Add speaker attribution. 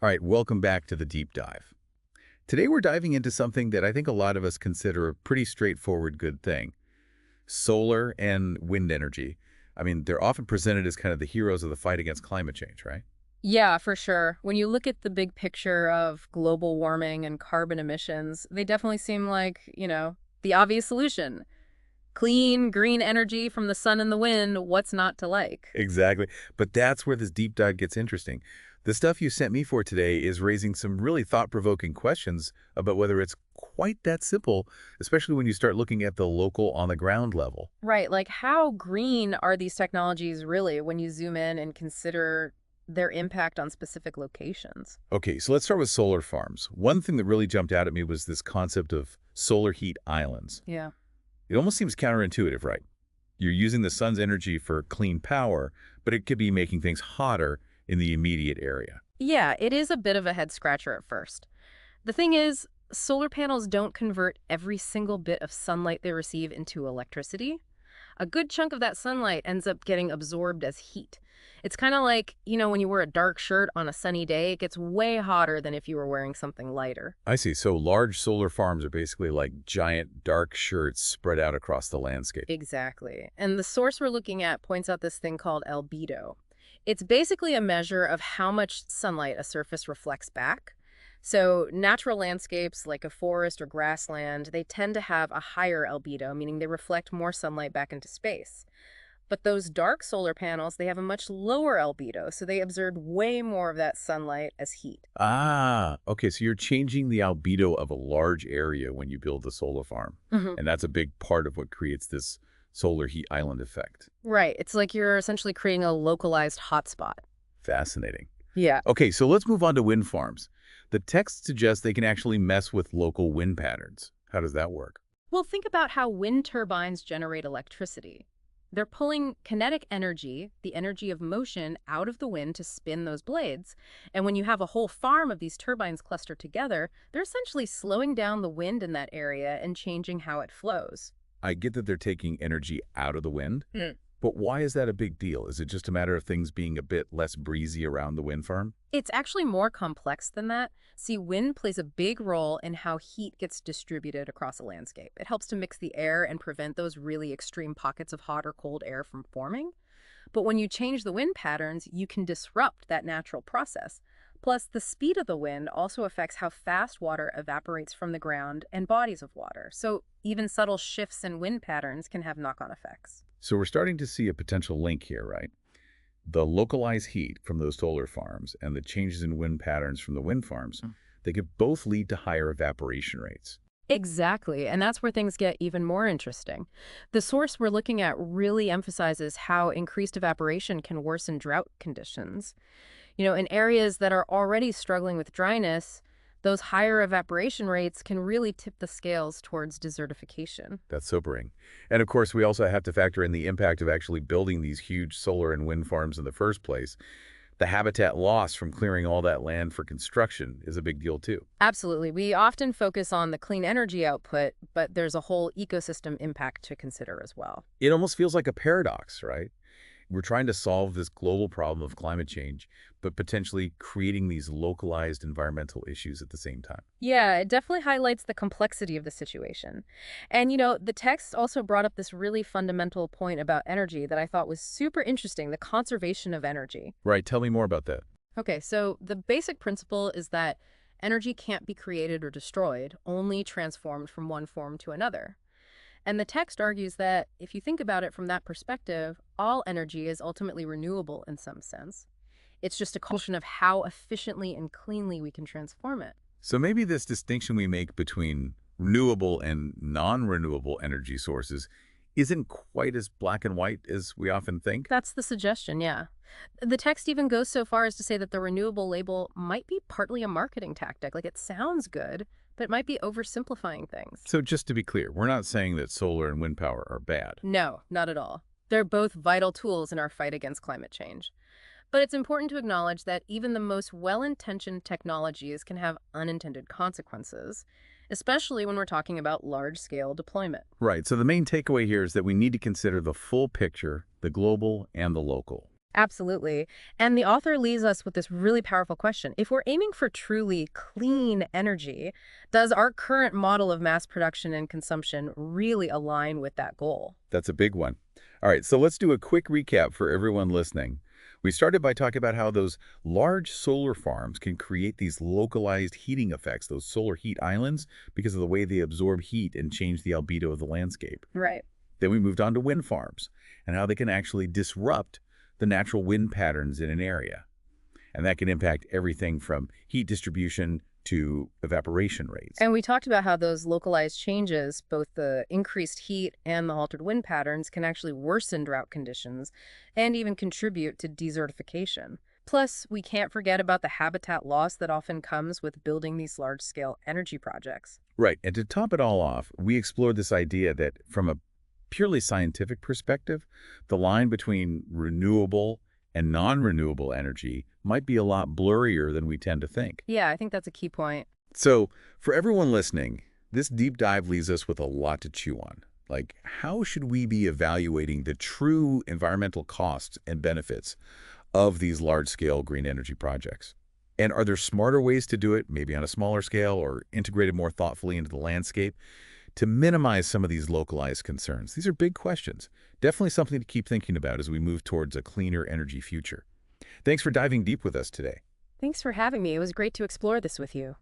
Speaker 1: All right, welcome back to the deep dive. Today we're diving into something that I think a lot of us consider a pretty straightforward good thing, solar and wind energy. I mean, they're often presented as kind of the heroes of the fight against climate change, right?
Speaker 2: Yeah, for sure. When you look at the big picture of global warming and carbon emissions, they definitely seem like, the obvious solution. Clean, green energy from the sun and the wind, what's not to like?
Speaker 1: Exactly. But that's where this deep dive gets interesting. The stuff you sent me for today is raising some really thought-provoking questions about whether it's quite that simple, especially when you start looking at the local on-the-ground level.
Speaker 2: Right, like how green are these technologies really when you zoom in and consider their impact on specific locations?
Speaker 1: Okay, so let's start with solar farms. One thing that really jumped out at me was this concept of solar heat islands.
Speaker 2: Yeah.
Speaker 1: It almost seems counterintuitive, right? You're using the sun's energy for clean power, but it could be making things hotter in the immediate area.
Speaker 2: Yeah, it is a bit of a head scratcher at first. The thing is, solar panels don't convert every single bit of sunlight they receive into electricity. A good chunk of that sunlight ends up getting absorbed as heat. It's kind of like, when you wear a dark shirt on a sunny day, it gets way hotter than if you were wearing something lighter.
Speaker 1: I see. So large solar farms are basically like giant dark shirts spread out across the landscape.
Speaker 2: Exactly. And the source we're looking at points out this thing called albedo. It's basically a measure of how much sunlight a surface reflects back. So natural landscapes like a forest or grassland, they tend to have a higher albedo, meaning they reflect more sunlight back into space. But those dark solar panels, they have a much lower albedo, so they absorb way more of that sunlight as heat.
Speaker 1: Ah, okay. So you're changing the albedo of a large area when you build the solar farm.
Speaker 2: Hmm.
Speaker 1: And that's a big part of what creates this solar heat island effect.
Speaker 2: Right. It's like you're essentially creating a localized hotspot.
Speaker 1: Fascinating.
Speaker 2: Yeah.
Speaker 1: Okay, so let's move on to wind farms. The text suggests they can actually mess with local wind patterns. How does that work?
Speaker 2: Well, think about how wind turbines generate electricity. They're pulling kinetic energy, the energy of motion, out of the wind to spin those blades. And when you have a whole farm of these turbines clustered together, they're essentially slowing down the wind in that area and changing how it flows.
Speaker 1: I get that they're taking energy out of the wind, but why is that a big deal? Is it just a matter of things being a bit less breezy around the wind farm?
Speaker 2: It's actually more complex than that. See, wind plays a big role in how heat gets distributed across a landscape. It helps to mix the air and prevent those really extreme pockets of hot or cold air from forming. But when you change the wind patterns, you can disrupt that natural process. Plus, the speed of the wind also affects how fast water evaporates from the ground and bodies of water. So even subtle shifts in wind patterns can have knock-on effects.
Speaker 1: So we're starting to see a potential link here, right? The localized heat from those solar farms and the changes in wind patterns from the wind farms, they could both lead to higher evaporation rates.
Speaker 2: Exactly, and that's where things get even more interesting. The source we're looking at really emphasizes how increased evaporation can worsen drought conditions. In areas that are already struggling with dryness, those higher evaporation rates can really tip the scales towards desertification.
Speaker 1: That's sobering. And of course, we also have to factor in the impact of actually building these huge solar and wind farms in the first place. The habitat loss from clearing all that land for construction is a big deal too.
Speaker 2: Absolutely. We often focus on the clean energy output, but there's a whole ecosystem impact to consider as well.
Speaker 1: It almost feels like a paradox, right? We're trying to solve this global problem of climate change, but potentially creating these localized environmental issues at the same time.
Speaker 2: Yeah, it definitely highlights the complexity of the situation. And, the text also brought up this really fundamental point about energy that I thought was super interesting, the conservation of energy.
Speaker 1: Right, tell me more about that.
Speaker 2: Okay, so the basic principle is that energy can't be created or destroyed, only transformed from one form to another. And the text argues that if you think about it from that perspective, all energy is ultimately renewable in some sense. It's just a question of how efficiently and cleanly we can transform it.
Speaker 1: So maybe this distinction we make between renewable and non-renewable energy sources isn't quite as black and white as we often think.
Speaker 2: That's the suggestion, yeah. The text even goes so far as to say that the renewable label might be partly a marketing tactic. Like it sounds good, but it might be oversimplifying things.
Speaker 1: So just to be clear, we're not saying that solar and wind power are bad.
Speaker 2: No, not at all. They're both vital tools in our fight against climate change. But it's important to acknowledge that even the most well-intentioned technologies can have unintended consequences, especially when we're talking about large-scale deployment.
Speaker 1: Right, so the main takeaway here is that we need to consider the full picture, the global and the local.
Speaker 2: Absolutely. And the author leaves us with this really powerful question. If we're aiming for truly clean energy, does our current model of mass production and consumption really align with that goal?
Speaker 1: That's a big one. All right, so let's do a quick recap for everyone listening. We started by talking about how those large solar farms can create these localized heating effects, those solar heat islands, because of the way they absorb heat and change the albedo of the landscape.
Speaker 2: Right.
Speaker 1: Then we moved on to wind farms and how they can actually disrupt the natural wind patterns in an area. And that can impact everything from heat distribution to evaporation rates.
Speaker 2: And we talked about how those localized changes, both the increased heat and the altered wind patterns, can actually worsen drought conditions and even contribute to desertification. Plus, we can't forget about the habitat loss that often comes with building these large-scale energy projects.
Speaker 1: Right. And to top it all off, we explored this idea that from a purely scientific perspective, the line between renewable and non-renewable energy might be a lot blurrier than we tend to think.
Speaker 2: Yeah, I think that's a key point.
Speaker 1: So, for everyone listening, this deep dive leaves us with a lot to chew on. Like, how should we be evaluating the true environmental costs and benefits of these large-scale green energy projects? And are there smarter ways to do it, maybe on a smaller scale or integrated more thoughtfully into the landscape, to minimize some of these localized concerns? These are big questions. Definitely something to keep thinking about as we move towards a cleaner energy future. Thanks for diving deep with us today.
Speaker 2: Thanks for having me. It was great to explore this with you.